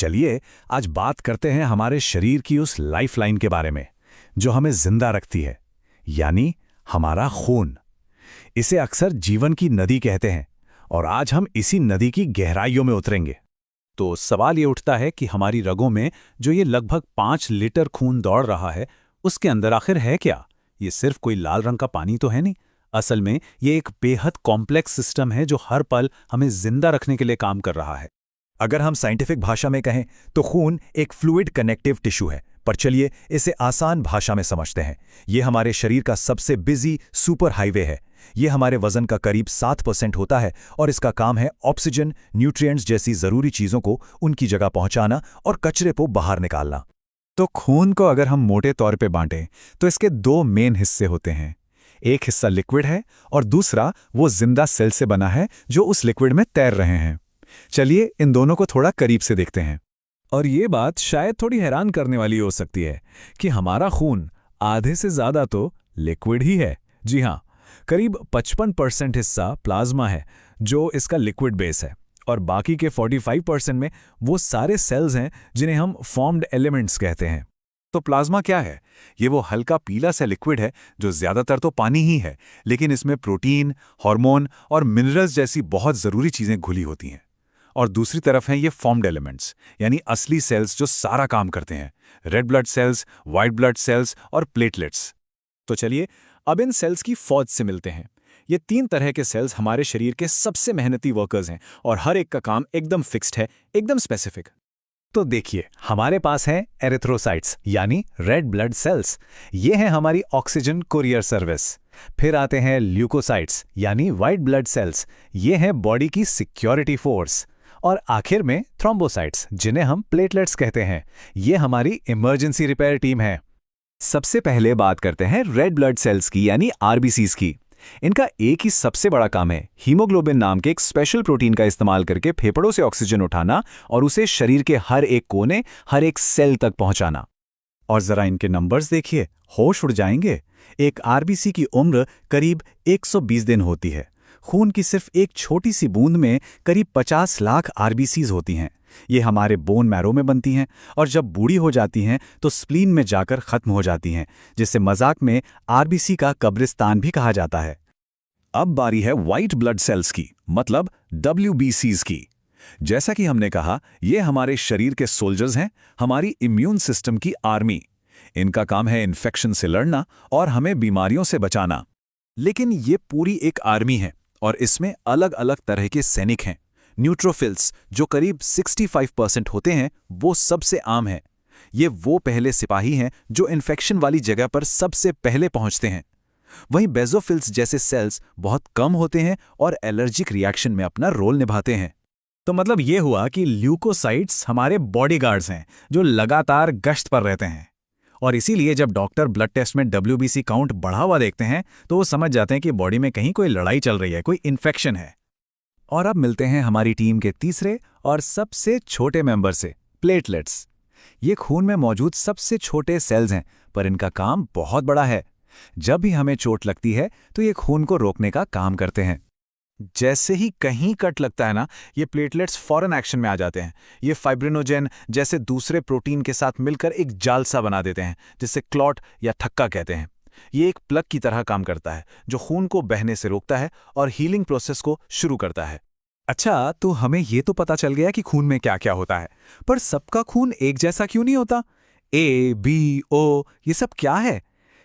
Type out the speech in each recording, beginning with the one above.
चलिए आज बात करते हैं हमारे शरीर की उस लाइफलाइन के बारे में जो हमें जिंदा रखती है, यानी हमारा खून। इसे अक्सर जीवन की नदी कहते हैं और आज हम इसी नदी की गहराइयों में उतरेंगे। तो सवाल ये उठता है कि हमारी रगों में जो ये लगभग 5 लीटर खून दौड़ रहा है, उसके अंदर आखिर है क्या? ये सिर्फ कोई लाल रंग का पानी तो है नहीं। असल में ये एक बेहद कॉम्प्लेक्स सिस्टम है जो हर पल हमें जिंदा रखने के लिए काम कर रहा है। अगर हम साइंटिफिक भाषा में कहें तो खून एक फ्लूइड कनेक्टिव टिश्यू है, पर चलिए इसे आसान भाषा में समझते हैं। ये हमारे शरीर का सबसे बिजी सुपर हाईवे है। ये हमारे वजन का करीब 7% होता है और इसका काम है ऑक्सीजन, न्यूट्रिएंट्स जैसी जरूरी चीजों को उनकी जगह पहुंचाना और कचरे को बाहर निकालना। तो खून को अगर हम मोटे तौर पे बांटें तो इसके 2 मेन हिस्से होते हैं। एक हिस्सा लिक्विड है और दूसरा वो जिंदा सेल से बना है जो उस लिक्विड में तैर रहे हैं। चलिए इन दोनों को थोड़ा करीब से देखते हैं। और ये बात शायद थोड़ी हैरान करने वाली हो सकती है कि हमारा खून आधे से ज्यादा तो लिक्विड ही है। जी हाँ, करीब 55% हिस्सा प्लाज्मा है जो इसका लिक्विड बेस है, और बाकी के 45% में वो सारे सेल्स हैं जिन्हें हम फॉर्म्ड एलिमेंट्स कहते हैं। तो प्लाज्मा क्या है? ये वो हल्का पीला सा लिक्विड है जो ज्यादातर तो पानी ही है, लेकिन इसमें प्रोटीन, हार्मोन और मिनरल्स जैसी बहुत जरूरी चीजें घुली होती हैं। और दूसरी तरफ हैं ये फॉर्म्ड एलिमेंट्स, यानी असली सेल्स जो सारा काम करते हैं। Red blood cells, white blood cells और प्लेटलेट्स। तो चलिए अब इन सेल्स की फौज से मिलते हैं। ये 3 तरह के सेल्स हमारे शरीर के सबसे मेहनती वर्कर्स हैं और हर एक का काम एकदम फिक्स्ड है, एकदम स्पेसिफिक। तो देखिए, हमारे पास हैं एरिथ्रोसाइट्स यानी रेड ब्लड सेल्स। ये हैं हमारी ऑक्सीजन कुरियर सर्विस। फिर आते हैं ल्यूकोसाइट्स यानी वाइट ब्लड सेल्स। ये हैं बॉडी की सिक्योरिटी फोर्स। और आखिर में थ्रोम्बोसाइट्स, जिन्हें हम प्लेटलेट्स कहते हैं। ये हमारी इमरजेंसी रिपेयर टीम है। सबसे पहले बात करते हैं रेड ब्लड सेल्स की यानी आरबीसीज की। इनका एक ही सबसे बड़ा काम है हीमोग्लोबिन नाम के एक स्पेशल प्रोटीन का इस्तेमाल करके फेफड़ों से ऑक्सीजन उठाना और उसे शरीर के हर एक कोने, हर एक सेल तक पहुंचाना। और जरा इनके नंबर्स देखिए, होश उड़ जाएंगे। एक आरबीसी की उम्र करीब 120 दिन होती है। खून की सिर्फ एक छोटी सी बूंद में करीब 50 लाख आरबीसीज होती हैं। ये हमारे बोन मैरो में बनती हैं और जब बूढ़ी हो जाती हैं तो स्प्लीन में जाकर खत्म हो जाती हैं, जिसे मजाक में आरबीसी का कब्रिस्तान भी कहा जाता है। अब बारी है वाइट ब्लड सेल्स की, मतलब डब्ल्यूबीसीज की। जैसा कि हमने कहा, ये हमारे शरीर के सोल्जर्स हैं, हमारी इम्यून सिस्टम की आर्मी। इनका काम है इन्फेक्शन से लड़ना और हमें बीमारियों से बचाना। लेकिन ये पूरी एक आर्मी है और इसमें अलग अलग तरह के सैनिक हैं। न्यूट्रोफिल्स, जो करीब 65% होते हैं, वो सबसे आम हैं। ये वो पहले सिपाही हैं जो इन्फेक्शन वाली जगह पर सबसे पहले पहुंचते हैं। वहीं बेजोफिल्स जैसे सेल्स बहुत कम होते हैं और एलर्जिक रिएक्शन में अपना रोल निभाते हैं। तो मतलब ये हुआ कि ल्यूकोसाइट्स हमारे बॉडीगार्ड्स हैं जो लगातार गश्त पर रहते हैं। और इसीलिए जब डॉक्टर ब्लड टेस्ट में डब्ल्यूबीसी काउंट बढ़ा हुआ देखते हैं तो वो समझ जाते हैं कि बॉडी में कहीं कोई लड़ाई चल रही है, कोई इन्फेक्शन है। और अब मिलते हैं हमारी टीम के तीसरे और सबसे छोटे मेंबर से, प्लेटलेट्स। ये खून में मौजूद सबसे छोटे सेल्स हैं, पर इनका काम बहुत बड़ा है। जब भी हमें चोट लगती है तो ये खून को रोकने का काम करते हैं। जैसे ही कहीं कट लगता है ना, ये प्लेटलेट्स फौरन एक्शन में आ जाते हैं। ये फाइब्रिनोजेन जैसे दूसरे प्रोटीन के साथ मिलकर एक जाल सा बना देते हैं, जिसे क्लॉट या थक्का कहते हैं। ये एक प्लग की तरह काम करता है जो खून को बहने से रोकता है और हीलिंग प्रोसेस को शुरू करता है। अच्छा, तो हमें ये तो पता चल गया कि खून में क्या क्या होता है, पर सबका खून एक जैसा क्यों नहीं होता? ए, बी, ओ, ये सब क्या है?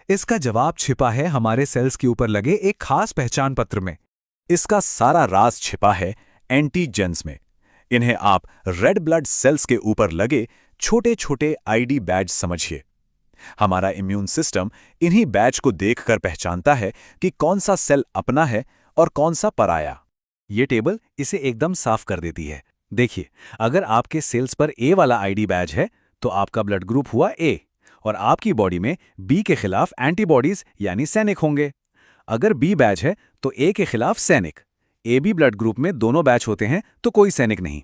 इसका जवाब छिपा है हमारे सेल्स के ऊपर लगे एक खास पहचान पत्र में। इसका सारा राज छिपा है एंटीजेंस में। इन्हें आप रेड ब्लड सेल्स के ऊपर लगे छोटे छोटे आईडी बैज समझिए। हमारा इम्यून सिस्टम इन्हीं बैज को देखकर पहचानता है कि कौन सा सेल अपना है और कौन सा पराया। ये टेबल इसे एकदम साफ कर देती है। देखिए, अगर आपके सेल्स पर ए वाला आईडी बैज है तो आपका ब्लड ग्रुप हुआ ए, और आपकी बॉडी में बी के खिलाफ एंटीबॉडीज यानी सैनिक होंगे। अगर बी बैच है तो ए के खिलाफ सैनिक। ए बी ब्लड ग्रुप में दोनों बैच होते हैं तो कोई सैनिक नहीं,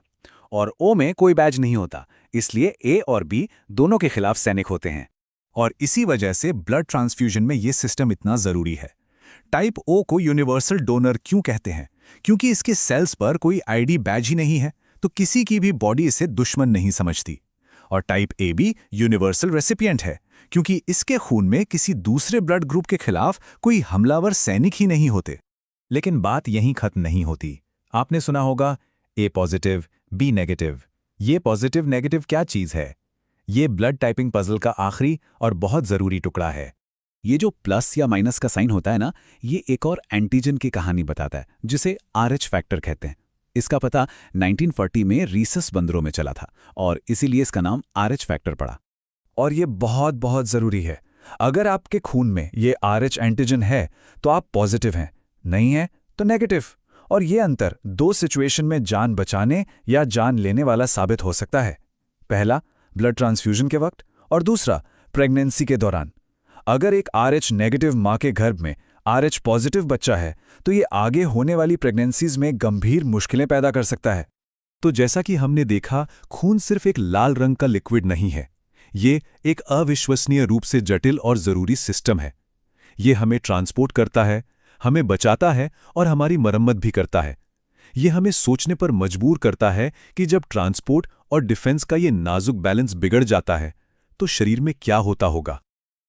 और ओ में कोई बैच नहीं होता, इसलिए ए और बी दोनों के खिलाफ सैनिक होते हैं। और इसी वजह से ब्लड ट्रांसफ्यूजन में ये सिस्टम इतना जरूरी है। टाइप ओ को यूनिवर्सल डोनर क्यों कहते हैं? क्योंकि इसके सेल्स पर कोई आईडी बैज ही नहीं है, तो किसी की भी बॉडी इसे दुश्मन नहीं समझती। और type A B universal recipient है, क्योंकि इसके खून में किसी दूसरे ब्लड ग्रुप के खिलाफ कोई हमलावर सैनिक ही नहीं होते। लेकिन बात यहीं खत्म नहीं होती। आपने सुना होगा ए पॉजिटिव, बी नेगेटिव। ये पॉजिटिव नेगेटिव क्या चीज़ है? ये ब्लड टाइपिंग पजल का आखिरी और बहुत ज़रूरी टुकड़ा है। ये जो प्लस या माइनस का साइन होता है ना, ये एक और एंटीजन की कहानी बताता है, जिसे RH फैक्टर कहते हैं। इसका पता 1940 में रीसस बंदरों में चला था और इसीलिए इसका नाम RH फैक्टर पड़ा। और ये बहुत बहुत ज़रूरी है। अगर आपके खून में ये RH एंटीजन है तो आप पॉजिटिव हैं, नहीं है तो नेगेटिव। और ये अंतर दो सिचुएशन में जान बचाने या जान लेने वाला साबित हो सकता है। पहला, ब्लड ट्रांसफ्यूजन के वक्त, और दूसरा, प्रेगनेंसी के दौरान। अगर एक RH नेगेटिव माँ के गर्भ में RH पॉजिटिव बच्चा है तो ये आगे होने वाली प्रेगनेंसीज में गंभीर मुश्किलें पैदा कर सकता है। तो जैसा कि हमने देखा, खून सिर्फ एक लाल रंग का लिक्विड नहीं है। ये एक अविश्वसनीय रूप से जटिल और ज़रूरी सिस्टम है। ये हमें ट्रांसपोर्ट करता है, हमें बचाता है और हमारी मरम्मत भी करता है। ये हमें सोचने पर मजबूर करता है कि जब ट्रांसपोर्ट और डिफेंस का ये नाजुक बैलेंस बिगड़ जाता है तो शरीर में क्या होता होगा।